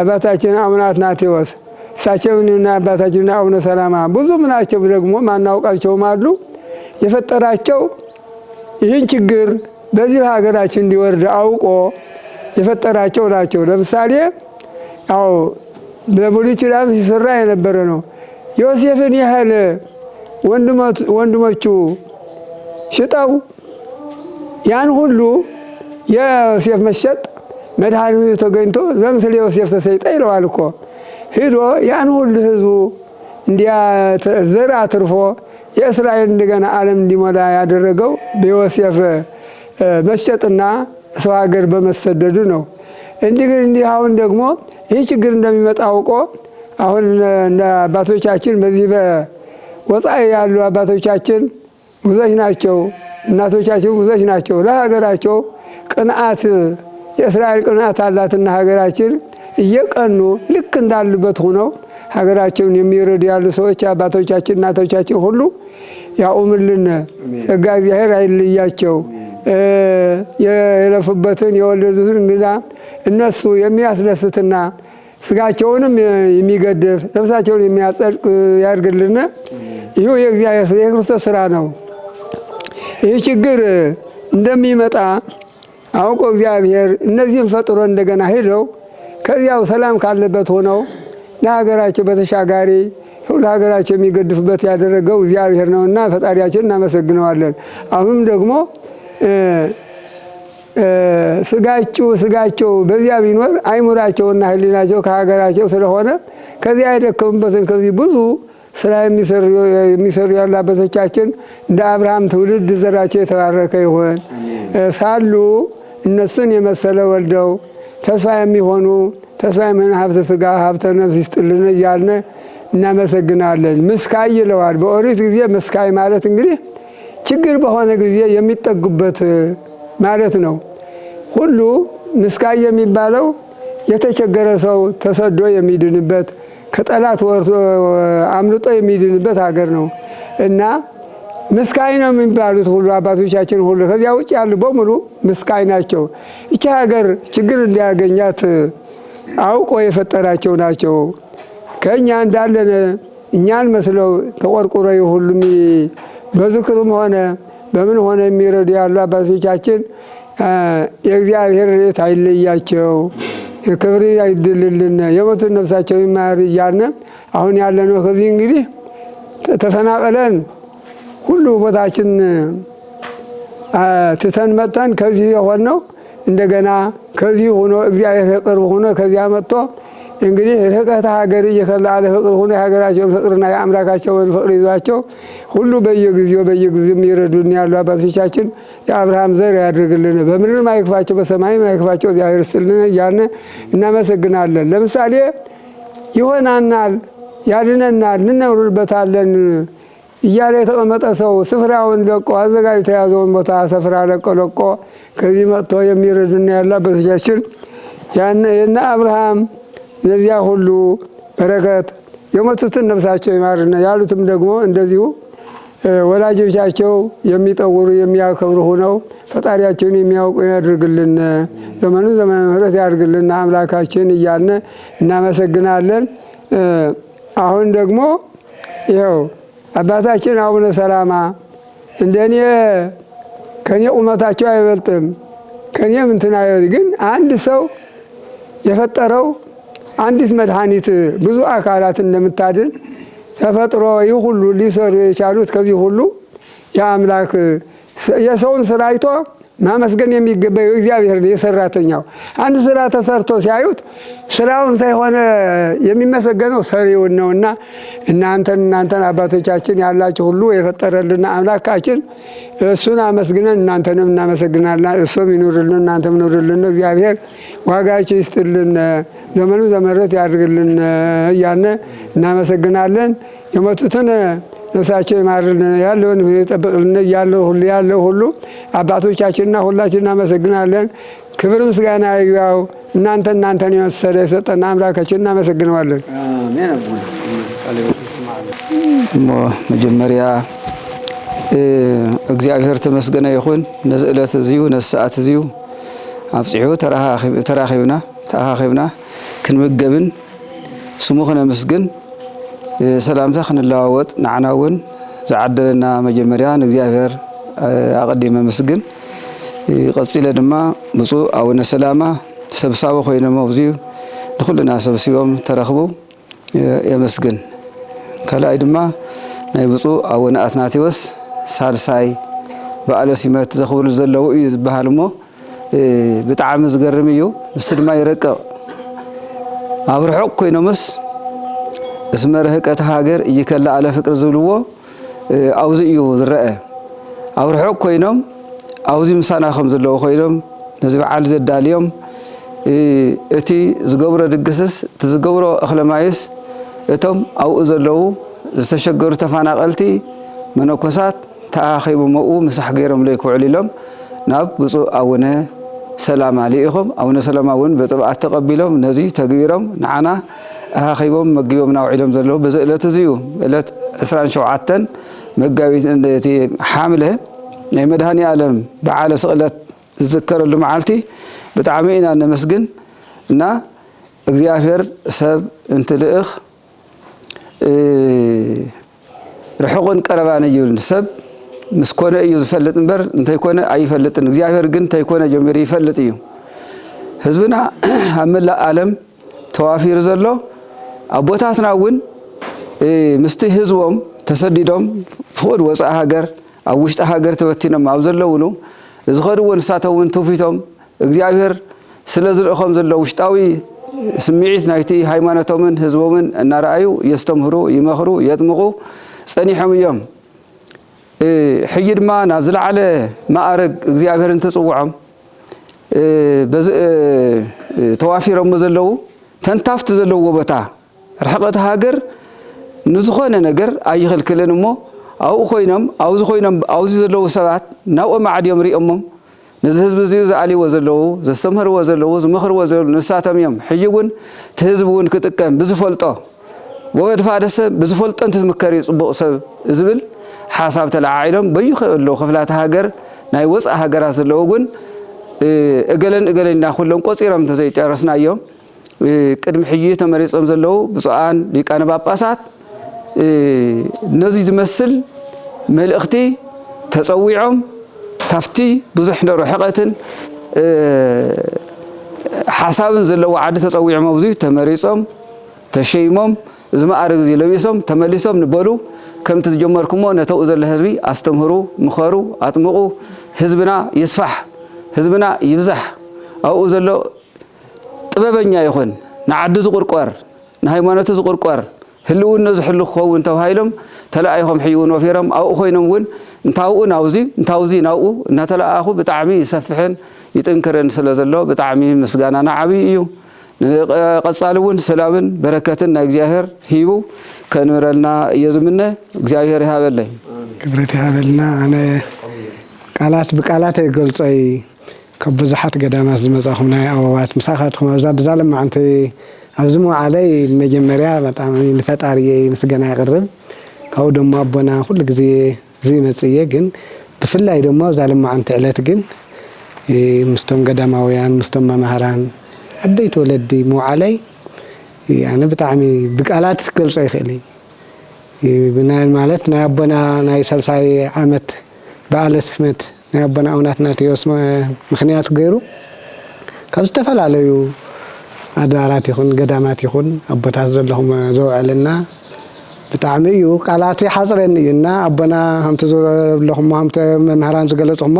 አባታችን አቡነ አትናቴዎስ እሳቸውንና አባታችንና አቡነ ሰላማ ብዙም ናቸው፣ ደግሞ ማናውቃቸውም አሉ። የፈጠራቸው ይህን ችግር በዚህ ሀገራችን እንዲወርድ አውቆ የፈጠራቸው ናቸው። ለምሳሌ በብሉይ ኪዳን ሲሰራ የነበረ ነው። ዮሴፍን ያህል ወንድሞቹ ሽጠው ያን ሁሉ የዮሴፍ መሸጥ መድኃኒቱ ተገኝቶ ዘምስለ ዮሴፍ ተሰይጠ ይለዋል እኮ ሂዶ ያን ሁሉ ህዝቡ ዘር አትርፎ የእስራኤል እንደገና ዓለም እንዲሞላ ያደረገው በዮሴፍ መሸጥና ሰው ሀገር በመሰደዱ ነው። እንዲህ አሁን ደግሞ ይህ ችግር እንደሚመጣ አውቆ አሁን አባቶቻችን በዚህ በወፃኢ ያሉ አባቶቻችን ብዙዎች ናቸው፣ እናቶቻችን ብዙዎች ናቸው። ለሀገራቸው ቅንዓት የእስራኤል ቅንዓት አላትና ሀገራችን እየቀኑ ልክ እንዳሉበት ሆነው ሀገራቸውን የሚረዱ ያሉ ሰዎች አባቶቻችን እናቶቻችን ሁሉ ያኡምልን። ጸጋ እግዚአብሔር አይለያቸው። የለፉበትን የወለዱትን እንግዳ እነሱ የሚያስደስትና ስጋቸውንም የሚገድፍ ነፍሳቸውን የሚያጸድቅ ያድርግልን። ይህ የእግዚአብሔር የክርስቶስ ስራ ነው። ይህ ችግር እንደሚመጣ አውቆ እግዚአብሔር እነዚህን ፈጥሮ እንደገና ሄደው ከዚያው ሰላም ካለበት ሆነው ለሀገራቸው በተሻጋሪ ለሀገራቸው የሚገድፍበት ያደረገው እግዚአብሔር ነውና ፈጣሪያችን እናመሰግነዋለን። አሁንም ደግሞ ስጋቸው በዚያ ቢኖር አይሙራቸውና ህሊናቸው ከሀገራቸው ስለሆነ ከዚያ የደከሙበትን ከዚህ ብዙ ስራ የሚሰሩ ያሉ አባቶቻችን እንደ አብርሃም ትውልድ ዘራቸው የተባረከ ይሆን። ሳሉ እነሱን የመሰለ ወልደው ተስፋ የሚሆኑ ተስፋ የሚሆኑ ሀብተ ስጋ ሀብተ ነፍስ ይስጥልን እያልን እናመሰግናለን። ምስካይ ይለዋል። በኦሪት ጊዜ ምስካይ ማለት እንግዲህ ችግር በሆነ ጊዜ የሚጠጉበት ማለት ነው። ሁሉ ምስካይ የሚባለው የተቸገረ ሰው ተሰዶ የሚድንበት ከጠላት አምልጦ የሚድንበት ሀገር ነው እና ምስካይ ነው የሚባሉት ሁሉ አባቶቻችን ሁሉ። ከዚያ ውጭ ያሉ በሙሉ ምስካይ ናቸው። ይቺ ሀገር ችግር እንዲያገኛት አውቆ የፈጠራቸው ናቸው። ከእኛ እንዳለን እኛን መስለው ተቆርቁረ ሁሉም በዝክርም ሆነ በምን ሆነ የሚረዱ ያሉ አባቶቻችን የእግዚአብሔር ሬት አይለያቸው፣ ክብር አይድልልን፣ የሞቱን ነፍሳቸው ይማር እያልን አሁን ያለነው ከዚህ እንግዲህ ተፈናቅለን ሁሉ ቦታችን ትተን መጥተን ከዚህ የሆነው እንደገና ከዚህ ሆኖ እግዚአብሔር ቅርብ ሆኖ ከዚያ መጥቶ እንግዲህ ርቀት ሀገር እየከላለ ፍቅር ሆኖ የሀገራቸውን ፍቅርና የአምላካቸውን ፍቅር ይዟቸው ሁሉ በየጊዜው የሚረዱን ያሉ አባቶቻችን የአብርሃም ዘር ያድርግልን፣ በምድር ማይክፋቸው በሰማይ ማይክፋቸው እግዚአብሔር ይስጥልን እያልን እናመሰግናለን። ለምሳሌ ይሆናናል፣ ያድነናል፣ እንኖርበታለን እያለ የተቀመጠ ሰው ስፍራውን ለቆ አዘጋጅቶ የያዘውን ቦታ ስፍራ ለቆ ከዚህ መጥቶ የሚረዱን ያሉ አባቶቻችን የነ አብርሃም ለዚያ ሁሉ በረከት የሞቱትን ነፍሳቸው ይማርና ያሉትም ደግሞ እንደዚሁ ወላጆቻቸው የሚጠውሩ የሚያከብሩ ሆነው ፈጣሪያቸውን የሚያውቁ ያድርግልን፣ ዘመኑ ዘመነ ምሕረት ያድርግልን አምላካችን እያልን እናመሰግናለን። አሁን ደግሞ ይኸው አባታችን አቡነ ሰላማ እንደኔ ከኔ ቁመታቸው አይበልጥም ከኔም እንትን አይበል፣ ግን አንድ ሰው የፈጠረው አንዲት መድኃኒት ብዙ አካላት እንደምታድን ተፈጥሮ ይህ ሁሉ ሊሰሩ የቻሉት ከዚህ ሁሉ የአምላክ የሰውን ስራ አይቶ ማመስገን የሚገባው እግዚአብሔር የሰራተኛው አንድ ስራ ተሰርቶ ሲያዩት ስራውን ሳይሆን የሚመሰገነው ሰሪውን ነውና እናንተን አባቶቻችን ያላችሁ ሁሉ የፈጠረልን አምላካችን እሱን አመስግነን እናንተንም እናመሰግናለን። እሱም ይኑርልን እናንተም ኑሩልን፣ እግዚአብሔር ዋጋችሁ ይስጥልን፣ ዘመኑ ዘመረት ያድርግልን እያልን እናመሰግናለን። የሞቱትን ነፍሳቸው ይማርልን፣ ያለውን ይጠብቅልን ያለው ሁሉ አባቶቻችንና ሁላችን እናመሰግናለን። ክብር ምስጋና ይግባው። እናንተን የመሰለ የሰጠና አምላካችን እናመሰግነዋለን። መጀመሪያ እግዚአብሔር ተመስገነ ይኹን ነዚ ዕለት እዚዩ ነዚ ሰዓት እዚዩ አብጽሑ ተራኺብና ክንምገብን ስሙ ክነመስግን ሰላምታ ክንለዋወጥ ንዓና እውን ዝዓደለና መጀመሪያ ንእግዚአብሔር አቀዲመ መስግን ቀፂለ ድማ ብፁዕ አቡነ ሰላማ ሰብሳቢ ኮይኖም ኣብዚዩ ንኩልና ሰብሲቦም ተረኽቡ የመስግን። ካልኣይ ድማ ናይ ብፁዕ አቡነ አትናቴዎስ ሳልሳይ በዓለ ሲመት ዘኽብሩ ዘለዉ እዩ ዝበሃል እሞ ብጣዕሚ ዝገርም እዩ። ንስ ድማ ይረቅቕ ኣብ ርሑቕ ኮይኖምስ እስመ ርህቀት ሃገር እይከላኣለ ፍቅሪ ዝብልዎ ኣብዚ እዩ ዝረአ። ኣብ ርሑቕ ኮይኖም ኣብዚ ምሳና ከም ዘለዉ ኮይኖም ነዚ በዓል ዘዳልዮም እቲ ዝገብሮ ድግስስ እቲ ዝገብሮ እኽለ ማይስ እቶም ኣብኡ ዘለዉ ዝተሸገሩ ተፈናቐልቲ መነኮሳት ተኣኺቦም ኣብኡ ምሳሕ ገይሮም ለይክውዕሉ ኢሎም ናብ ብፁዕ አቡነ ሰላማ ልኢኹም አቡነ ሰላማ እውን በጥብዓት ተቐቢሎም ነዚ ተግቢሮም ንዓና ኣኺቦም መጊቦም ናውዒሎም ዘለዉ በዚ ዕለት እዚዩ ዕለት 27 መጋቢት እቲ ሓምለ ናይ መድሃኒ ዓለም በዓለ ስቕለት ዝዝከረሉ መዓልቲ ብጣዕሚ ኢና ነመስግን እና እግዚአብሔር ሰብ እንትልእኽ ርሑቕን ቀረባን እዩን ሰብ ምስ ኮነ እዩ ዝፈልጥ እምበር እንተይኮነ ኣይፈልጥን። እግዚአብሔር ግን እንተይኮነ ጀሚሩ ይፈልጥ እዩ። ህዝብና ኣብ መላእ ዓለም ተዋፊሩ ዘሎ ኣቦታትና እውን ምስቲ ህዝቦም ተሰዲዶም ፍቅድ ወፃኢ ሃገር ኣብ ውሽጢ ሃገር ተበቲኖም ኣብ ዘለውሉ ዝኸድዎ ንሳቶም እውን ትውፊቶም እግዚአብሔር ስለዝልእኾም ዘለው ውሽጣዊ ስምዒት ናይቲ ሃይማኖቶምን ህዝቦምን እናረኣዩ የስተምህሩ ይመኽሩ የጥምቑ ጸኒሖም እዮም ሕጂ ድማ ናብ ዝለዓለ ማዕረግ እግዚአብሔርን ተጽውዖም ተዋፊሮም ዘለው ተንታፍቲ ዘለዎ ቦታ ርሕቐት ሃገር ንዝኾነ ነገር ኣይኽልክልን እሞ ኣብኡ ኮይኖም ኣብዚ ዘለው ሰባት ናብኦም ዓድዮም ሪኦሞም ነዚ ህዝቢ እዚኡ ዝኣልይዎ ዘለው ዘስተምህርዎ ዘለው ዝመኽርዎ ዘለው ንሳቶም እዮም ሕጂ እውን እቲ ህዝቢ እውን ክጥቀም ብዝፈልጦ ወድፋደሰ ብዝፈልጦ እንትዝምከር ፅቡቕ ሰብ ዝብል ሓሳብ ተለዓዒሎም በይኽእሉ ክፍላት ሃገር ናይ ወፃእ ሃገራት ዘለው ግን እገለና ኩሎም ቆፂሮም ተዘይጨረስናዮም ቅድሚ ሕጂ ተመሪፆም ዘለው ብፁዓን ሊቃነ ጳጳሳት ነዚ ዝመስል መልእኽቲ ተፀዊዖም ታፍቲ ብዙሕ ርሕቐትን ሓሳብን ዘለዎ ዓዲ ተፀዊዖም ኣብዚ ተመሪፆም ተሸይሞም እዚ ማዕረግ እዚ ለቢሶም ተመሊሶም ንበሉ ከምቲ ዝጀመርኩሞ ነተው ዘለ ህዝቢ ኣስተምህሩ ምኸሩ ኣጥምቑ ህዝብና ይስፋሕ ህዝብና ይብዛሕ ኣብኡ ዘሎ ጥበበኛ ይኹን ንዓዲ ዝቁርቆር ንሃይማኖቱ ዝቁርቆር ህልውና ዝሕሉ ክኸውን ተባሂሎም ተለኣይኾም ሕጂ እውን ወፊሮም ኣብኡ ኮይኖም እውን እንታውኡ ናውዚ ናብኡ እናተለኣኹ ብጣዕሚ ይሰፍሕን ይጥንክርን ስለ ዘሎ ብጣዕሚ ምስጋናና ዓብዪ እዩ ንቐጻሊ እውን ሰላምን በረከትን ናይ እግዚአብሔር ሂቡ ከንብረልና እየ ዝምነ እግዚአብሔር ይሃበለይ ክብረት ይሃበልና ኣነ ቃላት ብቃላት ይገልጾይ ካብ ብዙሓት ገዳማት ዝመጻኹም ናይ ኣበባት ምሳኻትኩም ኣብዛ ለማዓንቲ ኣብዚ መዋዕለይ መጀመርያ በጣም ንፈጣሪ ምስጋና ይቅርብ ካብኡ ደሞ ኣቦና ኩሉ ግዜ ዝመጽየ ግን ብፍላይ ደሞ ኣብዛ ለማዓንቲ ዕለት ግን ምስቶም ገዳማውያን ምስቶም መምህራን ዓበይቲ ወለዲ መዋዕለይ ኣነ ብጣዕሚ ብቃላት ክገልጾ ይኽእል ብናይ ማለት ናይ ኣቦና ናይ 30 ዓመት በዓለ ስመት ናይ ኣቦና ኣቡነ ኣትናቴዎስ ምክንያት ገይሩ ካብ ዝተፈላለዩ ኣድባራት ይኹን ገዳማት ይኹን ኣቦታት ዘለኹም ዘውዕልና ብጣዕሚ እዩ ቃላት ሓፅረኒ እዩና ኣቦና ከምቲ ዘለኹም ከምቲ መምህራን ዝገለጹሞ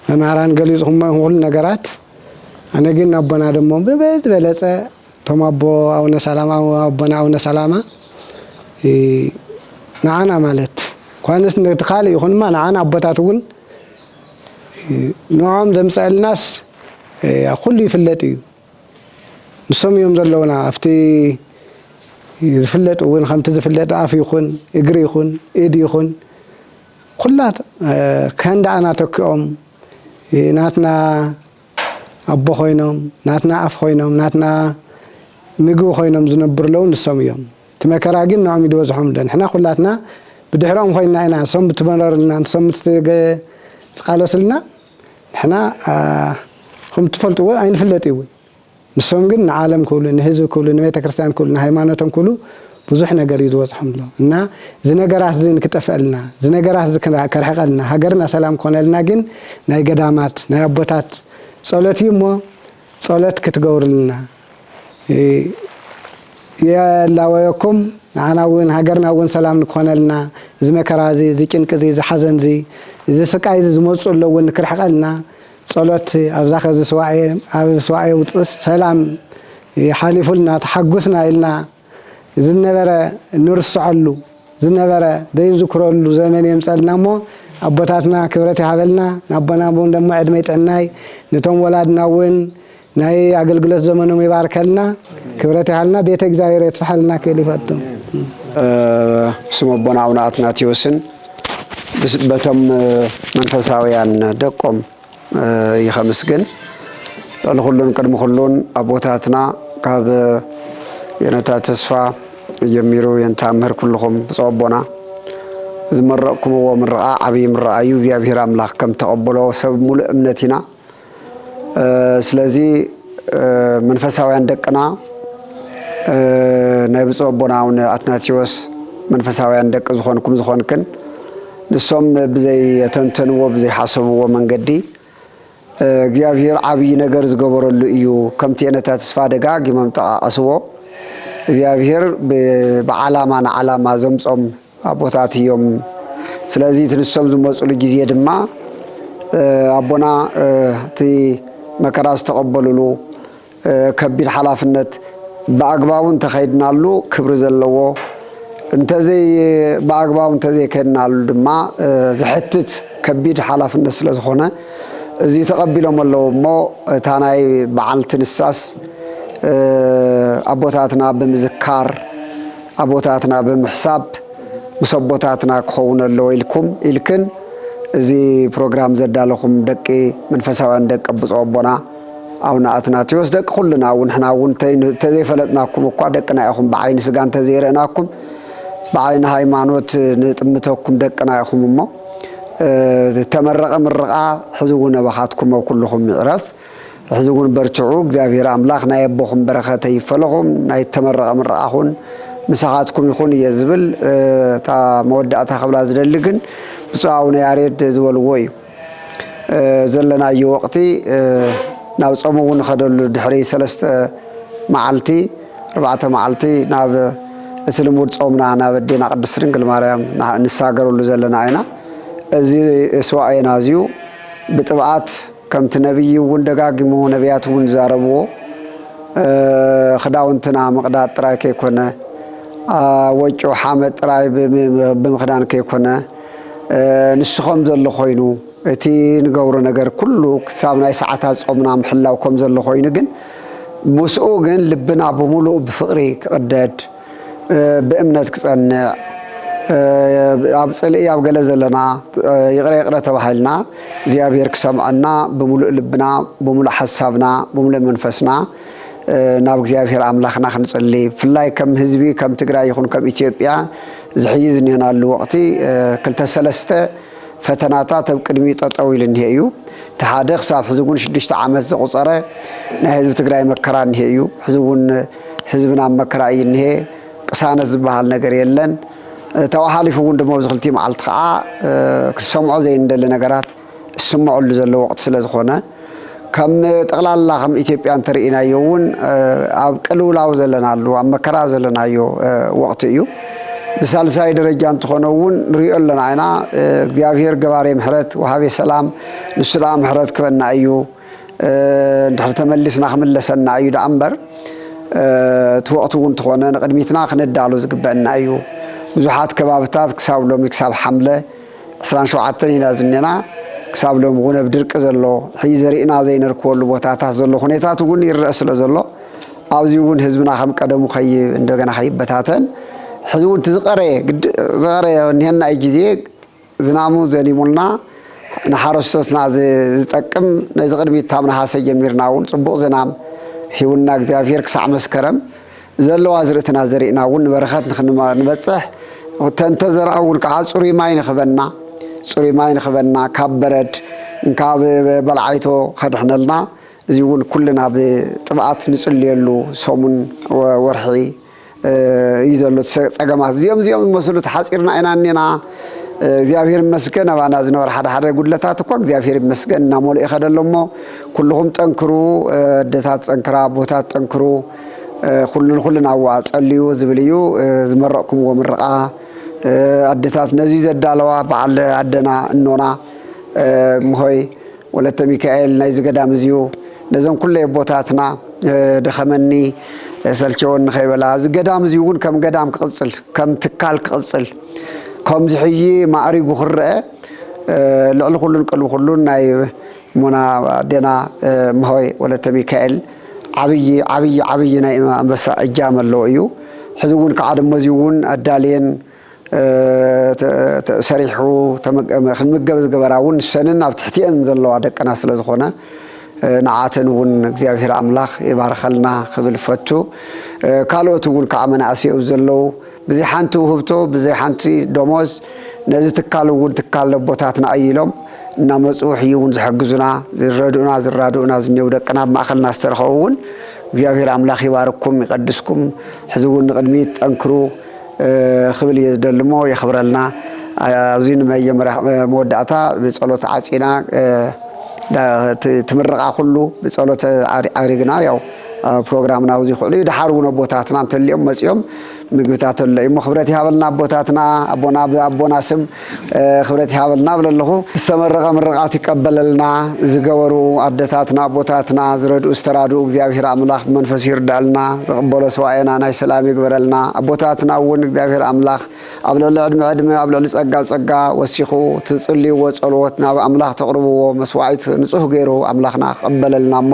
መምህራን ገሊጹኹም ሁሉ ነገራት ኣነ ግን ኣቦና ደሞ ብበለፀ ቶም ኣቦና ኣቡነ ሰላማ ንዓና ማለት ኳንስ ንትኻሊ ይኹንማ ንዓና ኣቦታት እውን ንዖም ዘምፅአልናስ ኩሉ ይፍለጥ እዩ ንሶም እዮም ዘለውና ኣብቲ ዝፍለጥ እውን ከምቲ ዝፍለጥ ኣፍ ይኹን እግሪ ይኹን ኢድ ይኹን ኩላት ከንዳኣና ተኪኦም ናትና ኣቦ ኮይኖም ናትና ኣፍ ኮይኖም ናትና ምግቢ ኮይኖም ዝነብሩ ለው ንሶም እዮም እቲ መከራ ግን ንዖም ይድበዝሖም ለ ንሕና ኩላትና ብድሕሮም ኮይና ኢና ንሶም ብትመነሩልና ንሶም ትቃለስልና ንሕና ከም ትፈልጥዎ ኣይንፍለጥ እውን ንሶም ግን ንዓለም ኩሉ ንህዝቢ ኩሉ ንቤተ ክርስቲያን ኩሉ ንሃይማኖቶም ኩሉ ብዙሕ ነገር እዩ ዝወፅሖም ሎ እና እዚ ነገራት እዚ ንክጠፍአልና እዚ ነገራት እዚ ከርሕቐልና ሃገርና ሰላም ክኾነልና ግን ናይ ገዳማት ናይ ኣቦታት ጸሎት እዩ እሞ ጸሎት ክትገብሩልና የላወየኩም ንዓና እውን ሃገርና እውን ሰላም ንክኾነልና እዚ መከራ እዚ እዚ ጭንቂ እዚ እዚ ሓዘን እዚ እዚ ስቃይ እዚ ዝመፁ ኣሎ እውን ንክርሕቐልና ጸሎት ኣብዛ ከዚ ኣብ ስዋዕየ ውፅእ ሰላም ሓሊፉልና ተሓጉስና ኢልና ዝነበረ ንርስዓሉ ዝነበረ ደይንዝክረሉ ዘመን የምፀልና እሞ ኣቦታትና ክብረት ይሃበልና ናቦና እውን ደሞ ዕድመ ይጥዕናይ ነቶም ወላድና እውን ናይ ኣገልግሎት ዘመኖም ይባርከልና ክብረት ይሃልና ቤተ እግዚአብሔር የትፈሐልና ክእል ይፈቱ ስሙ ኣቦና ኣቡነ ኣትናቴዎስን በቶም መንፈሳውያን ደቆም ይኸምስግን ለኩሉን ቅድሚ ኩሉን ኣቦታትና ካብ የነታ ተስፋ ጀሚሩ የንታምህር ኩልኹም ብፁዕ ኣቦና ዝመረቕኩምዎ ምርቓ ዓብዪ ምርቓ እዩ እግዚአብሔር ኣምላኽ ከም ተቐበሎ ሰብ ሙሉእ እምነት ኢና ስለዚ መንፈሳውያን ደቅና ናይ ብፁዕ ኣቦና ኣቡነ ኣትናቴዎስ መንፈሳውያን ደቂ ዝኾንክን ንሶም ብዘይ ተንተንዎ ብዘይ ሓሰብዎ መንገዲ እግዚአብሔር ዓብዪ ነገር ዝገበረሉ እዩ ከምቲ የነታ ተስፋ ደጋጊሞም ጠቃቅስዎ እግዚአብሔር ብዓላማ ንዓላማ ዘምፆም ኣቦታት እዮም ስለዚ ትንሶም ዝመፁሉ ግዜ ድማ አቦና እቲ መከራ ዝተቀበሉሉ ከቢድ ሓላፍነት በአግባቡን ተኸይድናሉ ክብሪ ዘለዎ እንተዘይ በአግባቡ እንተዘይ ከይድናሉ ድማ ዝሕትት ከቢድ ሓላፍነት ስለ ዝኾነ እዚ ተቀቢሎም ኣለዎ እሞ እታ ናይ በዓል ትንሳስ አቦታትና ብምዝካር አቦታትና ብምሕሳብ ምስ አቦታትና ክኸውን ኣለዎ ኢልክን እዚ ፕሮግራም ዘዳለኹም ደቂ መንፈሳውያን ደቂ ብፁዕ አቦና አቡነ አትናቴዎስ ደቂ ኩልና እውን ንሕና እውን ተዘይፈለጥናኩም እኳ ደቅና ኢኹም ብዓይኒ ስጋ እንተዘይረአናኩም ብዓይኒ ሃይማኖት ንጥምተኩም ደቅና ኢኹም እሞ ተመረቀ ምርቃ ሕዚ እውን አባኻትኩም ኩልኹም ይዕረፍ ሕዚ እውን በርትዑ እግዚአብሔር አምላኽ ናይ አቦኹም በረኸተ ይፈለኹም ናይ ተመረቀ ምርቃኹን ምሳኻትኩም ይኹን እየ ዝብል እታ መወዳእታ ክብላ ዝደሊ ግን ብፁዕ አቡነ ያሬድ ዝበልዎ እዩ ዘለናዮ ወቅቲ ናብ ጾም እውን ኸደሉ ድሕሪ 3 መዓልቲ 4 መዓልቲ ናብ እቲ ልሙድ ጾምና ናብ ኣዴና ቅድስት ድንግል ማርያም ንሳገረሉ ዘለና ኢና እዚ ስዋኤና እዚዩ ብጥብዓት ከምቲ ነቢይ እውን ደጋጊሙ ነቢያት እውን ዛረብዎ ክዳውንትና ምቅዳድ ጥራይ ከይኮነ ወጮ ሓመድ ጥራይ ብምክዳን ከይኮነ ንስኹም ዘሎ ኮይኑ እቲ ንገብሮ ነገር ኩሉ ክሳብ ናይ ሰዓታት ጾምና ምሕላው ከም ዘሎ ኮይኑ ግን ምስኡ ግን ልብና ብሙሉእ ብፍቅሪ ክቅደድ بأمنة كسنع أبصلي أبغى زلنا يقرأ تباهلنا زيابير كسمعنا بملء لبنا بملء حسابنا بملء منفسنا نابغ زيابير أملاخنا خنصلي فلاي كم حزبي كم تقرأ يكون كم إثيوبيا زحيزني هنا الوقتي كلتا سلسته فتناتا تبقدمي تطويل نهيو تحادق صاف حزبون شدشت عامز قصره نحزب تقرأ مكران نهيو حزبنا مكرأي نهي قسانة زبال نجار يلن توحالي فوق دمو زغلتي مع التقاء كسمعوا زي ندل نجارات سمعوا اللي زلوا وقت سلزخونا كم تقلال الله كم إثيوبيا ترينا يوون قالوا لاو زلنا له أما كرا زلنا يو وقت يو مثال سايد رجال تخونون ريال لنا عنا جافير جواري محرت وهذه السلام السلام محرت كنا أيو نحن تملس نخمل لسنا أيو دعنبر توقتون تخونا قدميتنا خنا الدالوز قبلنا أيو وزحات كبابتات كسابلو مكساب حملة سلام شو عتني لازمنا كسابلو مغنى بدرك زلوا حيزرينا زين الكل وتعت زلوا خنيتات تقول الرأس لزلوا عاوزين حزبنا خم قدمو خي عندنا خي بتاعتن حزبون تزقري زقري نهنا أجزاء زنامو زني ملنا نحرسنا زتكم نزقر بيتامنا حاسة جميرناون صبوا زنام هيونا كذافير كسع مسكرم زلوا عزرتنا زرينا ون برخات نخدم نبصح وتنتظر أول كعاد صوري ما ينخبنا كبرد نكاب بلعيتو خدحنا لنا زيون كلنا بطبعات نصلي له صومن ورحي يزلوا تجمع زيوم مسلوت حاسيرنا إننا زيافير مسكنا وانا زنور حدا يقول له تاتكوا زيافير مسكنا مول إخذ لهم كلهم تنكروا دتات تنكرا بوتات تنكروا كلنا عواز الليو زبليو زمرقكم ومرقا عدتات نزيز الدالوا بعد عدنا النونا مهوي ولا تميكائيل نايز قدام زيو نزم كل بوتاتنا دخمني ثلثون خيبلا قدام زيون كم قدام قصل كم تكال قصل كم زحيي ما أريجو خرّة لعل كلون ناي منا دنا مهوي ولا تميكائيل عبي نايما بس الجامع اللويو حزون كعدم مزيون الدالين سريحو خدمة جبراون سنن أفتحتي أنزل له عدك ناس لزخنا نعاتن ون زيافير أملاخ يبارخلنا قبل فتو قالوا تقول كعمنا أسيء زلوا بزي حنتو هبتو بزي حنتي دوموز نزي تكالو ون تكالو بوتاتنا أيلهم نامسوح يون زحجزنا زرادونا زنيو دكنا بمأخلنا استرخون زيافير أملاخ يبارككم يقدسكم حزون قدميت أنكرو خبل يدلمو يخبر لنا عاوزين ما يمر مودعتا بصلوة عاصينا تمرق كله بصلوة عريقنا ياو برنامجنا وزي خلي دحرونا بوتاتنا تليهم مسيوم ምግብታት ኣሎ እሞ ክብረት ይሃበልና ኣቦታትና ኣቦና ስም ክብረት ይሃበልና ብለለኹ ዝተመረቐ ምርቃት ይቀበለልና ዝገበሩ ኣደታትና ኣቦታትና ዝረድኡ ዝተራድኡ እግዚአብሔር ኣምላኽ ብመንፈስ ይርዳልና ዝቕበሎ ሰዋኤና ናይ ሰላም ይግበረልና ኣቦታትና እውን እግዚአብሔር ኣምላኽ ኣብ ልዕሊ ዕድመ ኣብ ልዕሊ ጸጋ ወሲኹ ትጽልይዎ ጸሎት ናብ ኣምላኽ ተቕርብዎ መስዋዕት ንጹህ ገይሩ ኣምላኽና ክቕበለልና እሞ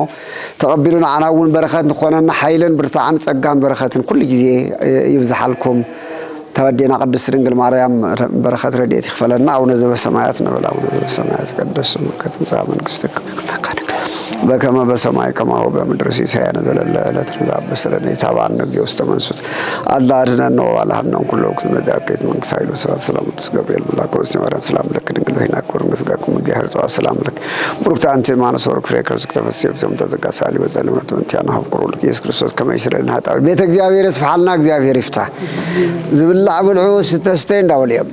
ተቐቢሉና ዓና እውን በረኸት ንኾነና ሓይልን ብርታዕን ጸጋን በረኸትን ኩሉ ግዜ ይብዛሓልኩም ተወዲና ቅድስት ድንግል ማርያም በረኸት ረድኤት ይኽፈለና አቡነ ዘበሰማያት ንበል አቡነ ዘበሰማያት ይትቀደስ ስምከ ትምጻእ መንግሥትከ ፈቃድከ በከመ በሰማይ ከማሁ በምድር ሲሳየነ ዘለለ ዕለትነ ዘአበስረነ ኢታብአነ እግዚኦ ውስተ መንሱት አላ አድኅነነ ወባልሐነ ኩሎ እኩይ መዛከይት መንግሥት ኃይሉ ስብሐት ሰላም ቅዱስ ገብርኤል መልአክ ወእግዝእትነ ማርያም ሰላም ለኪ ድንግል ሆይ ናኮር ምስጋኩም እግዚአብሔር ጸዋ ሰላም ለኪ ቡሩክት አንቲ እማኑኤል ወርቅ ፍሬ ከርስኪ ተፈሥሒ ፍጹም ተዘጋ ሳሊ ወጸልም ወንቲያና ሀፍቅሩ ልክ ኢየሱስ ክርስቶስ ከመ ይስረይልና ኃጣውእ ቤተ እግዚአብሔር ይስፍሐልና እግዚአብሔር ይፍታሕ ዝብላዕ ብልዑ ስተስተይ እንዳበሉ እዮም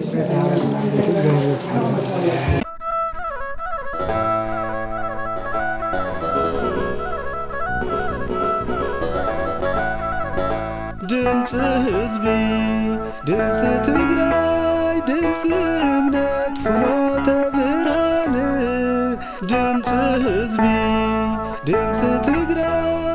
ድምፅ ህዝቢ ድምፅ ትግራይ ድምፅ እምነት ፍኖተ ብርሃን ድምፅ ህዝቢ ድምፅ ትግራይ